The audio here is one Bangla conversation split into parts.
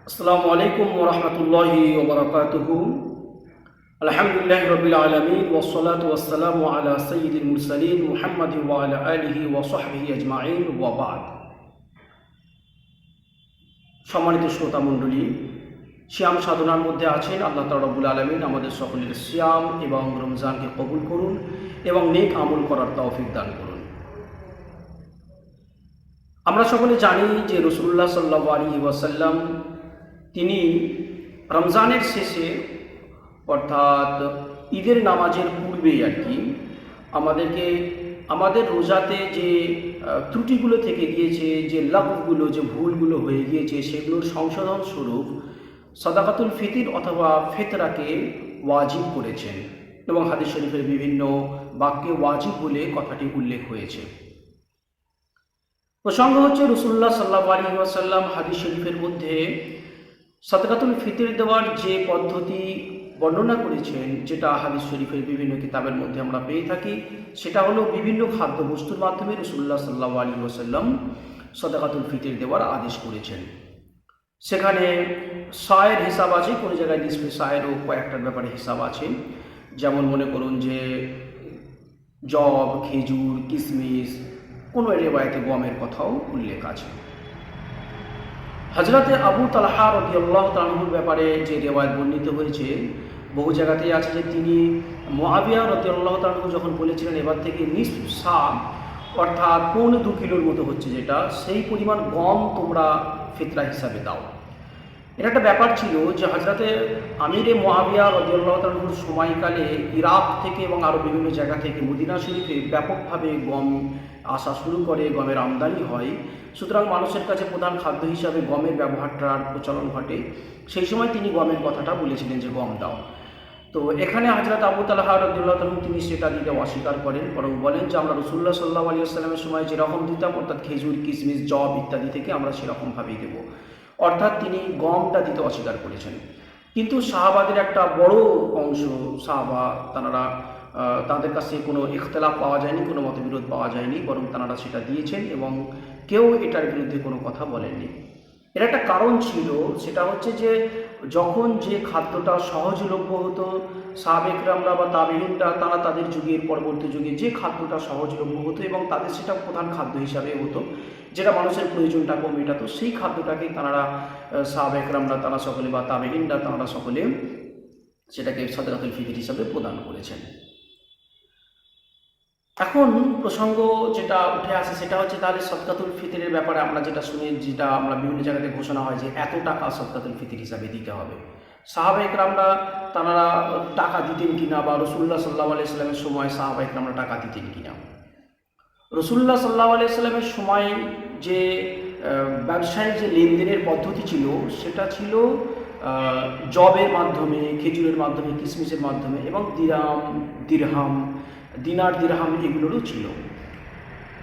আসসালামু আলাইকুম ওয়া রাহমাতুল্লাহি ওয়া বারাকাতুহু। আলহামদুলিল্লাহি রাব্বিল আলামিন ওয়াসসালাতু ওয়াসসালামু আলা সাইয়্যিদিল মুরসালিন মুহাম্মাদিন ওয়া আলা আলিহি ওয়া সাহবিহি আজমাইন ওয়া বা'দ। সম্মানিত শ্রোতা মণ্ডলী, সিয়াম সাধনার মধ্যে আছেন আল্লাহ তাআলা রব্বুল আলামিন আমাদের সকলের সিয়াম এবং রমজানকে কবুল করুন এবং নেক আমল করার তৌফিক দান করুন। আমরা সকলে জানি যে রাসূলুল্লাহ সাল্লাল্লাহু আলাইহি ওয়াসাল্লাম তিনি রমজানের শেষে অর্থাৎ ঈদের নামাজের পূর্বেই আমাদেরকে আমাদের রোজাতে যে ত্রুটিগুলো থেকে গিয়েছে, যে লাঘবগুলো, যে ভুলগুলো হয়ে গিয়েছে, সেগুলোর সংশোধন স্বরূপ সাদাকাতুল ফিতর অথবা ফিতরাকে ওয়াজিব করেছেন এবং হাদিস শরীফের বিভিন্ন বাক্যে ওয়াজিব বলে কথাটি উল্লেখ হয়েছে। প্রসঙ্গ হচ্ছে রাসূলুল্লাহ সাল্লাল্লাহু আলাইহি ওয়াসাল্লাম হাদিস শরীফের মধ্যে সাদাকাতুল ফিতর দেওয়ার যে পদ্ধতি বর্ণনা করেছেন, যেটা হাদিস শরীফের বিভিন্ন কিতাবের মধ্যে আমরা পেয়ে থাকি, সেটা হলো বিভিন্ন খাদ্যবস্তুর মাধ্যমে রাসূলুল্লাহ সাল্লাল্লাহু আলাইহি ওয়াসাল্লাম সাদাকাতুল ফিতর দেওয়ার আদেশ করেছেন। সেখানে সায়ের হিসাব আছে, কোনো জায়গায় নিসফে সায়েরও কয়েকটার ব্যাপারে হিসাব আছে। যেমন মনে করুন যে জব, খেজুর, কিশমিশ, কোনো রেওয়ায়েতে গমের কথাও উল্লেখ আছে। হযরতে আবু তালহা রাদিয়াল্লাহু তাআলা আনহুর ব্যাপারে যে রেওয়ায়েত বর্ণিত হয়েছে, বহু জায়গাতেই আছে যে তিনি মুআবিয়া রাদিয়াল্লাহু তাআলা আনহু যখন বলেছিলেন এবার থেকে নিসফ সা অর্থাৎ 2.25 কিলোর মতো হচ্ছে, যেটা সেই পরিমাণ গম তোমরা ফিতরা হিসাবে দাও। এটা একটা ব্যাপার ছিল যে হযরতে আমিরে মুআবিয়া রাদিয়াল্লাহু তাআলা আনহুর সময়কালে ইরাক থেকে এবং আরও বিভিন্ন জায়গা থেকে মদিনা শরীফে ব্যাপকভাবে গম আসা শুরু করে, গমের আমদানি হয়। সুতরাং মানুষের কাছে প্রধান খাদ্য হিসাবে গমের ব্যবহারটার প্রচলন ঘটে। সেই সময় তিনি গমের কথাটা বলেছিলেন যে গম দাও। তো এখানে হযরত আবু তালহা রাদিয়াল্লাহু তাআলা তিনি সেটা দিতে অস্বীকার করেন, বরং বলেন যে আমরা রাসূলুল্লাহ সাল্লাল্লাহু আলাইহি ওয়াসাল্লামের সময় যেরকম দিতাম অর্থাৎ খেজুর, কিশমিশ, জব ইত্যাদি থেকে আমরা সেরকমভাবেই দেবো, অর্থাৎ তিনি গমটা দিতে অস্বীকার করেছেন। কিন্তু সাহাবাদের একটা বড় অংশ সাহাবা তাদের কাছে কোনো ইখতিলাফ পাওয়া যায়নি, কোনো মতবিরোধ পাওয়া যায়নি, বরং তারা সেটা দিয়েছেন এবং কেউ এটার বিরুদ্ধে কোনো কথা বলেননি। এর একটা কারণ ছিল, সেটা হচ্ছে যে যখন যে খাদ্যটা সহজলভ্য হতো, সাহাবে কেরামরা বা তাবেঈনরা তারা তাদের যুগের পরবর্তী যুগে যে খাদ্যটা সহজলভ্য হতো এবং তাদের সেটা প্রধান খাদ্য হিসাবে হতো, যেটা মানুষের প্রয়োজনটাকে মেটাতো, সেই খাদ্যটাকেই তারা সাহাবে কেরামরা তারা সকলে বা তাবেঈনরা তারা সকলে সেটাকে সাদাকাতুল ফিতর হিসাবে প্রদান করেছেন। এখন প্রসঙ্গ যেটা উঠে আসে সেটা হচ্ছে তাহলে সাদাকাতুল ফিতরের ব্যাপারে আমরা যেটা শুনি, যেটা আমরা বিভিন্ন জায়গাতে ঘোষণা হয় যে এত টাকা সাদাকাতুল ফিতর হিসাবে দিতে হবে। সাহাবায়ে কেরামরা তারা টাকা দিতেন কিনা, বা রাসূলুল্লাহ সাল্লাল্লাহু আলাইহি ওয়াসাল্লামের সময় সাহাবায়ে কেরামরা টাকা দিতেন কিনা? রাসূলুল্লাহ সাল্লাল্লাহু আলাইহি ওয়াসাল্লামের সময় যে ব্যবসায়িক যে লেনদেনের পদ্ধতি ছিল, সেটা ছিল জবের মাধ্যমে, খেজুরের মাধ্যমে, কিশমিশের মাধ্যমে এবং দিনার দিরহাম এগুলোরও ছিল।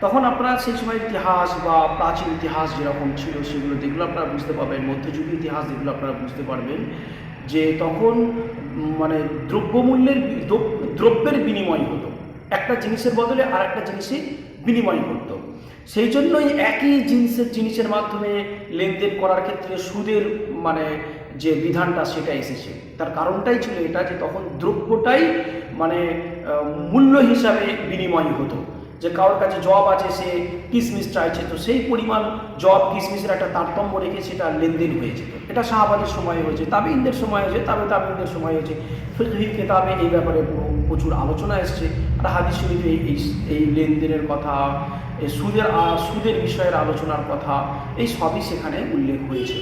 তখন আপনারা সেই সময় ইতিহাস বা প্রাচীন ইতিহাস যেরকম ছিল সেগুলো দেখলে আপনারা বুঝতে পারবেন, মধ্যযুগীয় ইতিহাস দেখলে আপনারা বুঝতে পারবেন যে তখন মানে দ্রব্যের বিনিময় হতো, একটা জিনিসের বদলে আর একটা জিনিসের বিনিময় করতো। সেই জন্যই একই জিনিসের মাধ্যমে লেনদেন করার ক্ষেত্রে সুদের যে বিধানটা সেটা এসেছে। তার কারণটাই ছিল এটা যে তখন দ্রব্যটাই মূল্য হিসাবে বিনিময় হতো, যে কারোর কাছে জব আছে, সে কিশমিশ চাইছে, তো সেই পরিমাণ জব কিশমিশের একটা তারতম্য রেখে সেটা লেনদেন হয়ে যেত। এটা সাহাবাদের সময় হয়েছে, তাবেঈনদের সময় হয়েছে, তাবেঈনদের সময় হয়েছে। ফিকহি কিতাবে এই ব্যাপারে প্রচুর আলোচনা এসছে, আর হাদিস শরীফে এই লেনদেনের কথা, সুদের বিষয়ের আলোচনার কথা, এই সবই সেখানে উল্লেখ হয়েছে।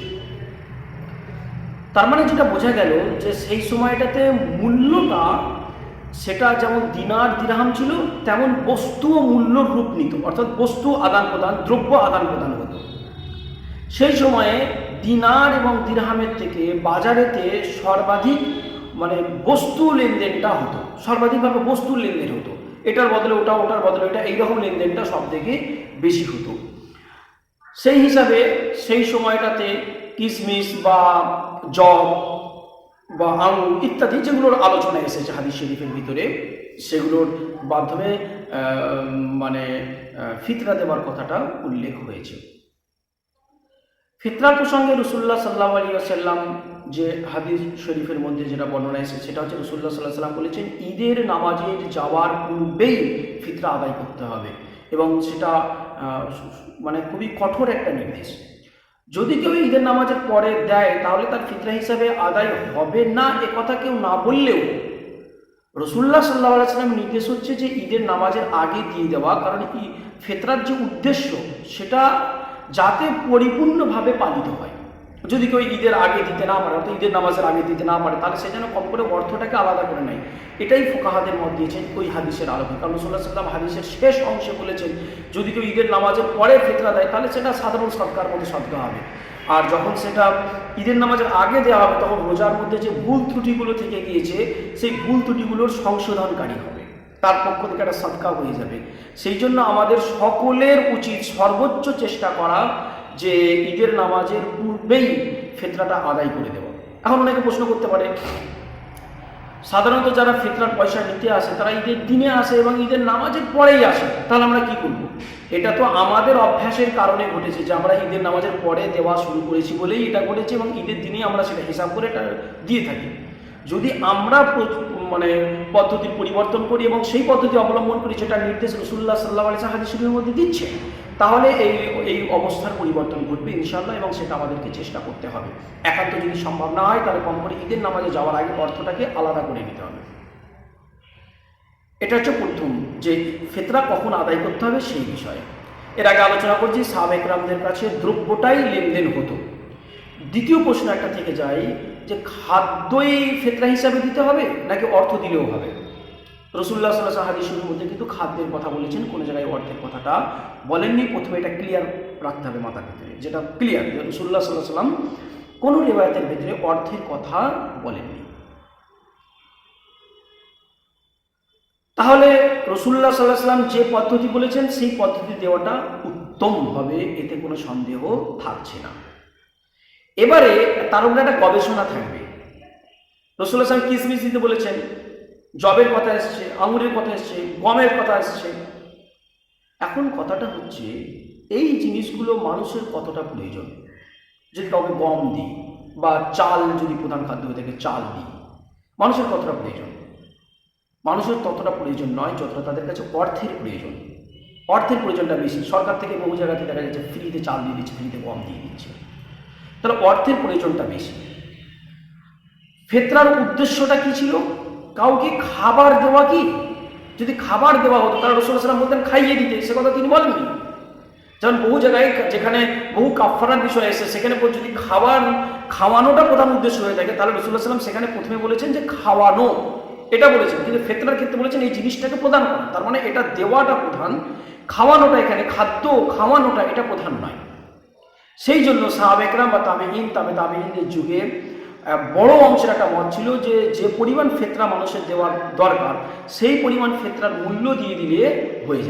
তার মানে যেটা বোঝা গেল যে সেই সময়টাতে মূল্যটা সেটা যেমন দিনার দিরহাম ছিল, তেমন বস্তুও মূল্যর রূপ নিত, অর্থাৎ বস্তু আদান প্রদান, দ্রব্য আদান প্রদান হতো। সেই সময়ে দিনার এবং দিরহামের থেকে বাজারেতে সর্বাধিক বস্তু লেনদেনটা হতো, সর্বাধিকভাবে বস্তুর লেনদেন হতো। এটার বদলে ওটা, ওটার বদলে এটা, এইরকম লেনদেনটা সব থেকে বেশি হতো। সেই হিসাবে সেই সময়টাতে কিশমিশ বা জব বা আঙুর ইত্যাদি যেগুলোর আলোচনা এসেছে হাদিস শরীফের ভিতরে, সেগুলোর মাধ্যমে ফিতরা দেওয়ার কথাটা উল্লেখ হয়েছে। ফিতরার প্রসঙ্গে রাসূলুল্লাহ সাল্লাল্লাহু আলাইহি ওয়াসাল্লাম যে হাদিস শরীফের মধ্যে যেটা বর্ণনা এসেছে সেটা হচ্ছে রাসূলুল্লাহ সাল্লাল্লাহু আলাইহি ওয়াসাল্লাম বলেছেন ঈদের নামাজে যাওয়ার পূর্বেই ফিতরা আদায় করতে হবে, এবং সেটা মানে খুবই কঠোর একটা নির্দেশ। যদি কেউ ঈদের নামাজের পরে দেয় তাহলে তার ফিতরা হিসাবে আদায় হবে না, এ কথা কেউ না বললেও রাসূলুল্লাহ সাল্লাল্লাহু আলাইহি ওয়াসাল্লামের নির্দেশ হচ্ছে যে ঈদের নামাজের আগে দিয়ে দেওয়া, কারণ ফিতরার যে উদ্দেশ্য সেটা যাতে পরিপূর্ণভাবে পালিত হয়। যদি কেউ ঈদের আগে দিতে না পারে, অর্থাৎ ঈদের নামাজের আগে দিতে না পারে, তাহলে সে যেন কম করে অর্থটাকে আলাদা করে নেয়। এটাই ফুকাহাদের মত দিয়েছেন ওই হাদিসের আলোকে, কারণ রাসূলুল্লাহ সাল্লাল্লাহু আলাইহি ওয়াসাল্লাম হাদিসের শেষ অংশে বলেছেন যদি কেউ ঈদের নামাজের পরে ফিতরা দেয় তাহলে সেটা সাধারণ সদকার মধ্যে সদকা হবে, আর যখন সেটা ঈদের নামাজের আগে দেওয়া হবে তখন রোজার মধ্যে যে ভুল ত্রুটিগুলো থেকে গিয়েছে সেই ভুল ত্রুটিগুলোর সংশোধনকারী হবে, তার পক্ষ থেকে একটা সদকা হয়ে যাবে। সেই জন্য আমাদের সকলের উচিত সর্বোচ্চ চেষ্টা করা যে ঈদের নামাজের পূর্বেই ফিতরাটা আদায় করে দেওয়া। এখন অনেকে প্রশ্ন করতে পারে, সাধারণত যারা ফিতরার পয়সা নিতে আসে তারা ঈদের দিনে আসে এবং ঈদের নামাজের পরেই আসে, তাহলে আমরা কি করব? এটা তো আমাদের অভ্যাসের কারণে ঘটেছে যে আমরা ঈদের নামাজের পরে দেওয়া শুরু করেছি বলেই এটা ঘটেছে, এবং ঈদের দিনেই আমরা সেটা হিসাব করে এটা দিয়ে থাকি। যদি আমরা মানে পদ্ধতির পরিবর্তন করি এবং সেই পদ্ধতি অবলম্বন করি যেটা নির্দেশ রাসূলুল্লাহ সাল্লাল্লাহু আলাইহি ওয়াসাল্লাম হাদিস শরীফের মধ্যে দিচ্ছে, তাহলে এই অবস্থার পরিবর্তন ঘটবে ইনশাআল্লাহ, এবং সেটা আমাদেরকে চেষ্টা করতে হবে। একান্ত যদি সম্ভব না হয় তাহলে কম করে ঈদের নামাজে যাওয়ার আগে অর্থটাকে আলাদা করে নিতে হবে। এটা হচ্ছে প্রথম, যে ফিতরা কখন আদায় করতে হবে সেই বিষয়ে। এর আগে আলোচনা করছি সাহাবায়ে কেরামদের কাছে দ্রব্যটাই লেনদেন হতো। দ্বিতীয় প্রশ্ন একটা থেকে যায় যে খাদ্যই ফিতরা হিসাবে দিতে হবে নাকি অর্থ দিলেও হবে? রাসূলুল্লাহ সাল্লাল্লাহু আলাইহি ওয়াসাল্লাম হাদিসের মধ্যে কিন্তু খাদ্যের কথা বলেছেন, কোনো জায়গায় অর্থের কথাটা বলেননি। প্রথমে এটা ক্লিয়ার রাখতে হবে মাথার ভিতরে, যেটা ক্লিয়ার যে রাসূলুল্লাহ সাল্লাল্লাহু আলাইহি ওয়াসাল্লাম কোনো রিওয়ায়াতের ভিতরে অর্থের কথা বলেননি। তাহলে রাসূলুল্লাহ সাল্লাল্লাহু আলাইহি ওয়াসাল্লাম যে পদ্ধতি বলেছেন সেই পদ্ধতি দেওয়াটা উত্তম হবে, এতে কোনো সন্দেহ থাকছে না। এবারে তার উপরে একটা গবেষণা থাকবে। রাসূলুল্লাহ সাল্লাল্লাহু আলাইহি ওয়াসাল্লাম কিসমিস দিতে বলেছেন, জবের কথা এসছে, আঙুরের কথা এসছে, গমের কথা এসছে। এখন কথাটা হচ্ছে এই জিনিসগুলো মানুষের কতটা প্রয়োজন? যদি কাউকে গম দিই বা চাল যদি প্রধান খাদ্য হয়ে থাকে চাল দিই, মানুষের কতটা প্রয়োজন? মানুষের ততটা প্রয়োজন নয় যতটা তাদের কাছে অর্থের প্রয়োজন। অর্থের প্রয়োজনটা বেশি। সরকার থেকে বহু জায়গাতে দেখা যাচ্ছে ফ্রিতে চাল দিয়ে দিচ্ছে, ফ্রিতে গম দিয়ে দিচ্ছে, তাহলে অর্থের প্রয়োজনটা বেশি। ফিতরার উদ্দেশ্যটা কি ছিল? কাউকে খাবার দেওয়া কি? যদি খাবার দেওয়া হতো তাহলে রাসূলুল্লাহ সাল্লাল্লাহু আলাইহি ওয়াসাল্লাম বলতেন খাইয়ে দিতে, সে কথা তিনি বলেননি। যেমন বহু জায়গায় যেখানে বহু কাফারার বিষয় এসে সেখানে যদি খাওয়ানোটা প্রধান উদ্দেশ্য হয়ে থাকে তাহলে রাসূলুল্লাহ সাল্লাল্লাহু আলাইহি ওয়াসাল্লাম সেখানে প্রথমে বলেছেন যে খাওয়ানো, এটা বলেছেন। কিন্তু ফিতরার ক্ষেত্রে বলেছেন এই জিনিসটাকে প্রদান করা, তার মানে এটা দেওয়াটা প্রধান, খাওয়ানোটা, এখানে খাদ্য খাওয়ানোটা এটা প্রধান নয়। সেই জন্য সাহাবায়ে কেরাম বা তাবেঈনদের যুগে বড় অংশের একটা মত ছিল যে যে পরিমাণ ফিতরা মানুষের দেওয়ার দরকার সেই পরিমাণ ফিতরার মূল্য দিয়ে দিলে হয়ে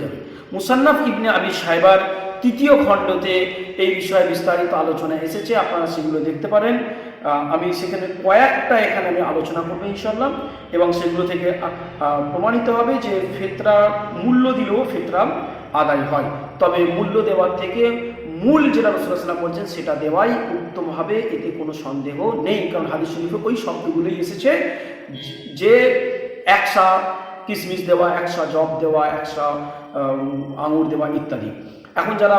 যাবে, মুসান্নাফ ইবনে আবি শায়বার তৃতীয় খণ্ডতে এই বিষয়ে বিস্তারিত আলোচনা এসেছে, আপনারা সেগুলো দেখতে পারেন। আমি সেখানে কয়েকটা এখানে আমি আলোচনা করবো ইনশাআল্লাহ, এবং সেগুলো থেকে প্রমাণিত হবে যে ফিতরা মূল্য দিলেও ফিতরা আদায় হয়। তবে মূল্য দেওয়ার থেকে মূল যেটা রাসূলুল্লাহ সাল্লাল্লাহু আলাইহি ওয়াসাল্লাম বলছেন সেটা দেওয়াই উত্তম হবে, এতে কোনো সন্দেহ নেই। কারণ হাদিস শরীফে ওই শব্দগুলোই এসেছে যে একশা কিসমিস দেওয়া, একশা জব দেওয়া, একশা আঙুর দেওয়া ইত্যাদি। এখন যারা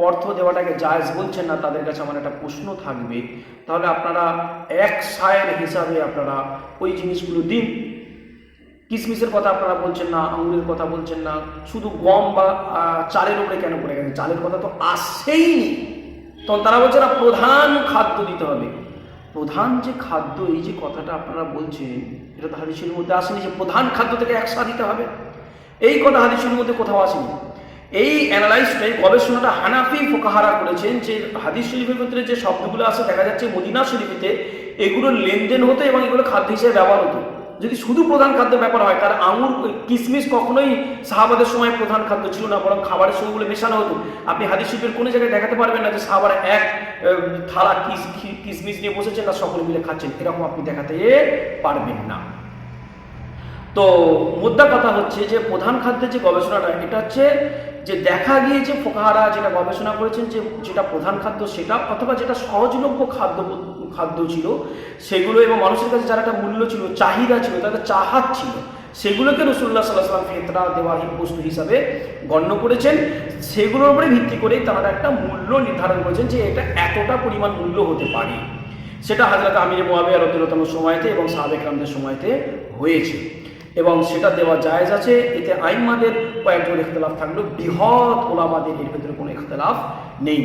অর্থ দেওয়াটাকে জায়েজ বলছেন না তাদের কাছে আমার একটা প্রশ্ন থাকবে, তাহলে আপনারা এক সায়ের হিসাবে আপনারা ওই জিনিসগুলো দিন। কিসমিসের কথা আপনারা বলছেন না, আঙুরের কথা বলছেন না, শুধু গম বা চালের উপরে কেন পড়ে গেছে? চালের কথা তো আসছেই নি। তখন তারা বলছে না প্রধান খাদ্য দিতে হবে। প্রধান যে খাদ্য, এই যে কথাটা আপনারা বলছেন এটা তো হাদিসের মধ্যে আসেনি যে প্রধান খাদ্য থেকে একশা দিতে হবে, এই কথা হাদিসের মধ্যে কোথাও আসেনি। এই অ্যানালাইসটা, এই গবেষণাটা হানাফি ফুকাহারা করেছেন যে হাদিস শরীফের ভিতরে যে শব্দগুলো আছে দেখা যাচ্ছে মদিনা শরীফেতে এগুলো লেনদেন হতো এবং এগুলো খাদ্য হিসেবে ব্যবহার হতো। যদি শুধু প্রধান খাদ্য ব্যাপার হয় তার আঙুর কিসমিস কখনোই সাহাবাদের সময় প্রধান খাদ্য ছিল না, বরং খাবারের সঙ্গে গুলো মেশানো হতো। আপনি হাদিস শরীফের কোনো জায়গায় দেখাতে পারবেন না যে সাহাবারা এক থালা কিসমিস নিয়ে বসেছেন আর সকলে মিলে খাচ্ছেন, এরকম আপনি দেখাতে পারবেন না। তো মুদ্রা কথা হচ্ছে যে প্রধান খাদ্যের যে গবেষণাটা, এটা হচ্ছে যে দেখা গিয়েছে ফোকাহারা যেটা গবেষণা করেছেন যে যেটা প্রধান খাদ্য সেটা, অথবা যেটা সহজলভ্য খাদ্য ছিল সেগুলো, এবং মানুষের কাছে যারা একটা মূল্য ছিল, চাহিদা ছিল, তাদের চাহাত ছিল, সেগুলোকে রাসূলুল্লাহ সাল্লাল্লাহু আলাইহি ওয়াসাল্লাম ফিতরা দেওয়ার বস্তু হিসাবে গণ্য করেছেন। সেগুলোর উপরে ভিত্তি করেই তারা একটা মূল্য নির্ধারণ করেছেন যে এটা এতটা পরিমাণ মূল্য হতে পারে। সেটা হযরত আমির মুআবিয়া রাদিয়াল্লাহু আনহুর সময়তে এবং সাহাবা কিরামদের সময়তে হয়েছে, এবং সেটা দেওয়া জায়েজ আছে। এতে আইম্মাদের কয়েকজন ইখতিলাফ থাকলেও বৃহৎ ওলামাদের এর ভিতরে কোনো ইখতিলাফ নেই।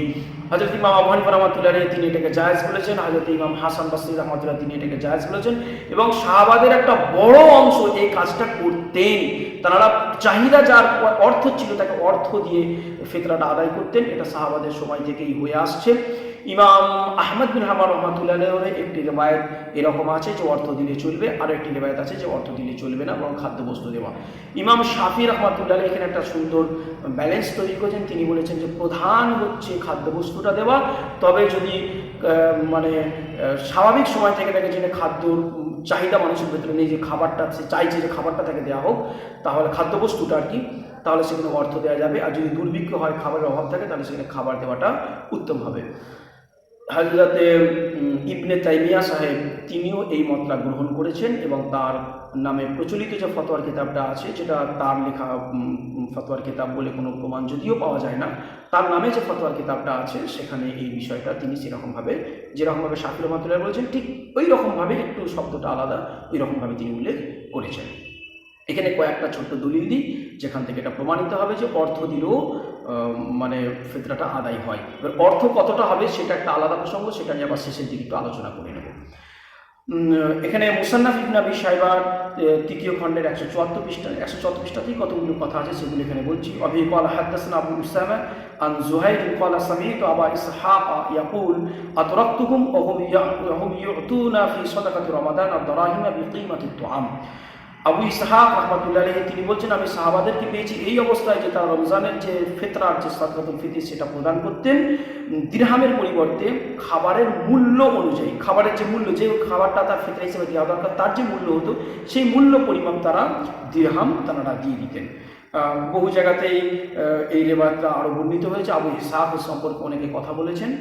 হযরত ইমাম আবু হানিফা রাহমাতুল্লাহ আলাইহি তিনি এটাকে জায়েজ বলেছেন, হযরত ইমাম হাসান বসরি রাহমাতুল্লাহ তিনি এটাকে জায়েজ বলেছেন, এবং সাহাবাদের একটা বড় অংশ এই কাজটা করতেন। তারা চাহিদা যার অর্থ ছিল তাকে অর্থ দিয়ে ফিতরাটা আদায় করতেন। এটা সাহাবাদের সময় থেকেই হয়ে আসছে। ইমাম আহমদ বিন হাম্বল রাহমাতুল্লাহ আলাইহি একটি রিওয়ায়াত এরকম আছে যে অর্থ দিলে চলবে, আর একটি রিওয়ায়াত আছে যে অর্থ দিলে চলবে না, বরং খাদ্যবস্তু দেওয়া। ইমাম শাফি রাহমাতুল্লাহ আলাইহি এখানে একটা সুন্দর ব্যালেন্স তৈরি করেছেন। তিনি বলেছেন যে প্রধান হচ্ছে খাদ্যবস্তুটা দেওয়া, তবে যদি মানে স্বাভাবিক সময় থেকে থাকে যেটা খাদ্যর চাহিদা মানুষের ভেতরে নেই, যে খাবারটা সে চাইছে যে খাবারটা তাকে দেওয়া হোক, তাহলে খাদ্যবস্তুটা আর কি, তাহলে সেখানে অর্থ দেওয়া যাবে। আর যদি দুর্ভিক্ষ হয়, খাবারের অভাব থাকে, তাহলে সেখানে খাবার দেওয়াটা উত্তম হবে। হযরতে ইবনে তাইমিয়া সাহেব তিনিও এই মতটা গ্রহণ করেছেন, এবং তার নামে প্রচলিত যে ফতোয়ার কিতাবটা আছে, যেটা তার লেখা ফতোয়ার কিতাব বলে কোনো প্রমাণ যদিও পাওয়া যায় না, তার নামে যে ফতোয়ার কিতাবটা আছে সেখানে এই বিষয়টা তিনি যেরকমভাবে শাফি রহমাতুল্লাহ বলেছেন, ঠিক ওই রকমভাবে, একটু শব্দটা আলাদা, ওই রকমভাবে তিনি উল্লেখ করেছেন। এখানে কয়েকটা ছোট্ট দলিল দিই যেখান থেকে এটা প্রমাণিত হবে যে অর্থ দিলেও মানে ফিতরাটা আদায় হয়। এবার অর্থ কতটা হবে সেটা একটা আলাদা প্রসঙ্গ, সেটা নিয়ে আবার শেষের দিকে একটু আলোচনা করে নেব। এখানে মুসান্নাফ ইবনে আবি শাইবার তৃতীয় খণ্ডের 174 পৃষ্ঠাতেই কতগুলো কথা আছে, সেগুলো এখানে বলছি। অবি ক্বালা হাদাসনা আবু উসামা আন যুহাইর ক্বালা সামি'তু আবা ইসহাক ইয়াকুল আতরাকতুহুম ওয়া হুম ইউতুনা ফি সাদাকাতি রমাদান আদ-দারাহিমা বিকিমাতি তুআম। আবু ইসহাক রাহমাতুল্লাহ আলাইহি তিনি বলছেন, আমি সাহাবাদেরকে পেয়েছি এই অবস্থায় যে তারা রমজানের যে ফিতরার যে সাদকাতুল ফিতর সেটা প্রদান করতেন দিরহামের পরিবর্তে খাবারের মূল্য অনুযায়ী, খাবারের যে মূল্য, যে খাবারটা তার ফিতরা হিসেবে দেওয়া দরকার তার যে মূল্য হতো, সেই মূল্য পরিমাণ তারা দিরহাম তারা দিয়ে দিতেন। বহু জায়গাতেই এই রিওয়ায়াতটা আরও বর্ণিত হয়েছে। আবু ইসহাক সম্পর্কে অনেকে কথা বলেছেন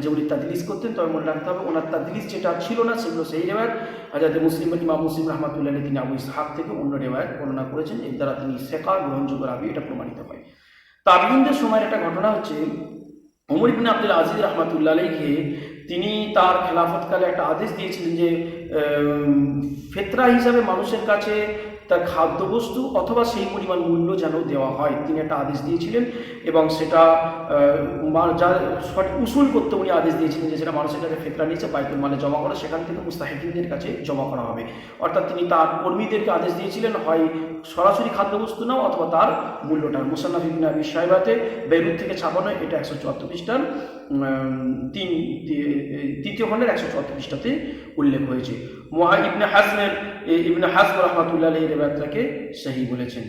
যে উনি তাদলিস করতেন, তবে মনে রাখতে হবে ওনার তাদলিস যেটা ছিল না সেগুলো সেই রিওয়ায়াত। যাতে ইমাম মুসলিম রাহমাতুল্লাহ আলাইহি তিনি আবু ইসহাক থেকে অন্য রিওয়ায়াত বর্ণনা করেছেন, এর দ্বারা তিনি সিকা গ্রহণযোগ্য রাবী এটা প্রমাণিত হয়। তাবিঈনদের সময়ের একটা ঘটনা হচ্ছে, ওমর ইবনে আব্দুল আজিজ রাহমাতুল্লাহ আলাইহি তিনি তার খেলাফতকালে একটা আদেশ দিয়েছিলেন যে ফিতরা হিসাবে মানুষের কাছে তার খাদ্যবস্তু অথবা সেই পরিমাণ মূল্য যেন দেওয়া হয়, তিনি একটা আদেশ দিয়েছিলেন। এবং সেটা যা উসুল করতে উনি আদেশ দিয়েছিলেন যে সেটা মানুষের কাছে ফিতরা নিচ্ছে বাইতুল মালে জমা করে, সেখান থেকে মুস্তাহিকিনদের কাছে জমা করা হবে। অর্থাৎ তিনি তার কর্মীদেরকে আদেশ দিয়েছিলেন হয় সরাসরি খাদ্যবস্তু নাও অথবা তার মূল্যটা। মুসান্নাফ ইবনে আবি শাইবাতে বেরুত থেকে ছাপানো, এটা 174 পৃষ্ঠার তৃতীয় খণ্ডের 174 পৃষ্ঠাতে উল্লেখ হয়েছে। ইবনে হাজম রাহমাতুল্লাহ আলাইহি রিওয়ায়াতটাকে সহিহ বলেছেন।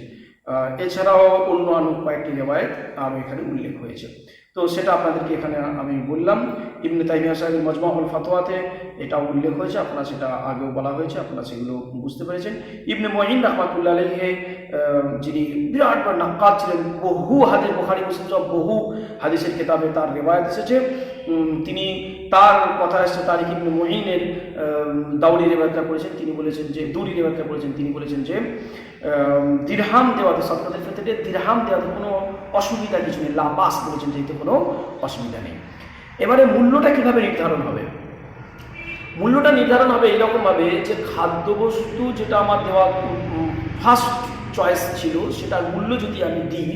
এছাড়াও অন্য কয়েকটি রিওয়ায়াত আরও এখানে উল্লেখ হয়েছে, তো সেটা আপনাদেরকে এখানে আমি বললাম। ইবনে তাইমিয়া সাহেবের মজমাউল ফাতওয়াতে এটা উল্লেখ হয়েছে, আপনারা সেটা আগেও বলা হয়েছে, আপনারা সেগুলো বুঝতে পেরেছেন। ইবনে মুঈন রাহমাতুল্লাহ আলাইহি যিনি বিরাট বড় নাক্কাদ ছিলেন, বহু হাদিস বুখারী মুসলিম সব বহু হাদিসের কিতাবে তার রিওয়ায়াত এসেছে। তিনি তার কথা এসেছে তারিখ ইবনে মুঈনের দাউরি রিওয়ায়াতটা করেছেন, তিনি বলেছেন যে দুরি রিওয়ায়াতটা করেছেন, তিনি বলেছেন যে দিরহাম দেওয়াতে সাদকাতুল ফিতরে দিরহাম দেওয়াতে কোনো অসুবিধা কিছু নেই, লাবাস বলেছেন যে এতে কোনো অসুবিধা নেই। এবারে মূল্যটা কীভাবে নির্ধারণ হবে? মূল্যটা নির্ধারণ হবে এইরকমভাবে যে খাদ্যবস্তু যেটা আমার দেওয়া ফার্স্ট চয়েস ছিল সেটার মূল্য যদি আমি দিই,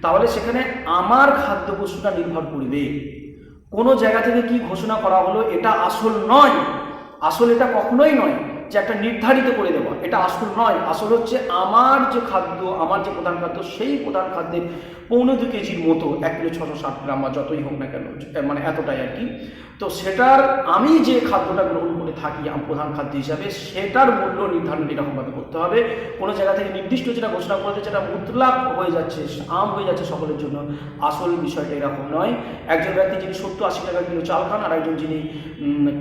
তাহলে সেখানে আমার খাদ্যবস্তুটা নির্ভর করবে। কোনো জায়গা থেকে কি ঘোষণা করা হলো এটা আসল নয়, আসল এটা কখনোই নয় যে একটা নির্ধারিত করে দেওয়া, এটা আসল নয়। আসল হচ্ছে আমার যে খাদ্য, আমার যে প্রধান খাদ্য, সেই প্রধান খাদ্যের 1.5 কেজির মতো 1 কিলো 660 গ্রাম বা যতই হোক না কেন, মানে এতটাই আর কি। তো সেটার আমি যে খাদ্যটা গ্রহণ করে থাকি প্রধান খাদ্য হিসাবে, সেটার মূল্য নির্ধারণ এরকমভাবে করতে হবে। কোনো জায়গা থেকে নির্দিষ্ট যেটা ঘোষণা করেছে যেটা মুতলাক হয়ে যাচ্ছে, আম হয়ে যাচ্ছে সকলের জন্য, আসল বিষয়টা এরকম নয়। একজন ব্যক্তি যিনি 70-80 টাকা কিলো চাল খান, আর একজন যিনি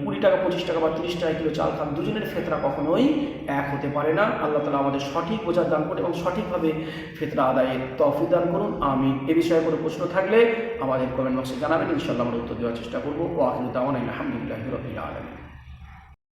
20 টাকা 25 টাকা বা 30 টাকা কিলো চাল খান, দুজনের ফিতরা কখনোই এক হতে পারে না। আল্লাহ তাআলা আমাদের সঠিক বোঝার দান করুন এবং সঠিকভাবে ফিতরা আদায়ের তৌফিক দান করুন। আমিন। এ বিষয়ে কোনো প্রশ্ন থাকলে আমাদের কমেন্ট বক্সে জানাবেন, ইনশাআল্লাহ আমরা উত্তর দেওয়ার চেষ্টা করব। ওয়া আখিরু দাওয়ানা আলহামদুলিল্লাহি রাব্বিল আলামিন।